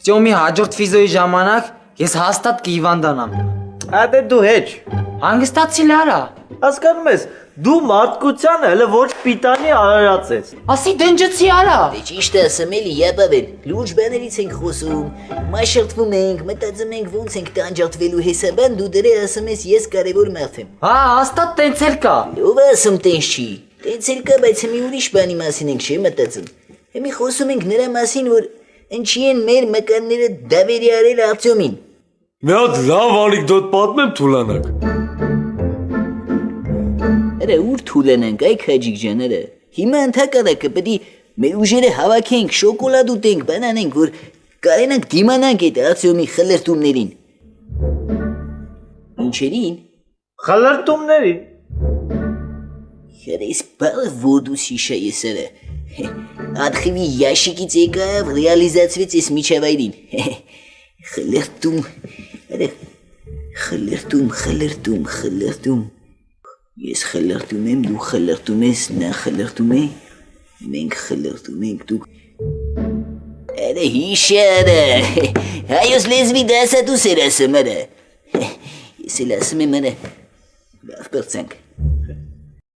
Սյոմի հաջորդ վիզոյի ժամանակ ես հաստատ կհիվանդանամ։ Ադե դու հեչ։ Հանգստացի լարա։ Հասկանում ես, դու մարդկությանը հələ ոչ պիտանի արարածես։ Ասի դենջեցի արա։ Ճիշտ ասեմ էլի, յապավեն, լուրջ բաներից ենք խոսում, մաշրտվում ենք, մտածում ենք ոնց ենք տանջատվելու հեսաբան, դու դրե ասում ես ես կարևոր մարդ եմ։ Հա, հաստատ տենց էլ կա։ Ով ասում տենց չի, տենց էլ կա, բայց մի ուրիշ բանի մասին ենք չի մտածում։ Հիմի խոսում ենք նրա մասին, որ ինչի են մեր մկանները դավերի արել Արտյոմին։ Մի հատ լավ անեկդոտ պատմեմ Թուլանակ։ Արա ուր թուլանանք, այ քաջիկ ջան, արա։ Հիմա ընդհակառակը պետք է մեր ուժերը հավաքենք, շոկոլադ ուտենք, բան անենք, որ կարենանք դիմանանք այդ Արտյոմի խլրտումներին։ Ինչերին։ Խլրտումների։ Ես բալը որդու սիշա ես արա։ Ադխիվի ящикից եկավ, ռեալիզացվեց ես միջավայրին։ Խլրտում, արա, խլրտում։ Ես խլրտում եմ, դու խլրտում ես, նա խլրտում է, մենք խլրտում ենք, դու... Արա հիշարը, հայոց լեզվի դասատուս էր ասում, արա։ Ես էլ ասում եմ, արա, լավ պրծանք։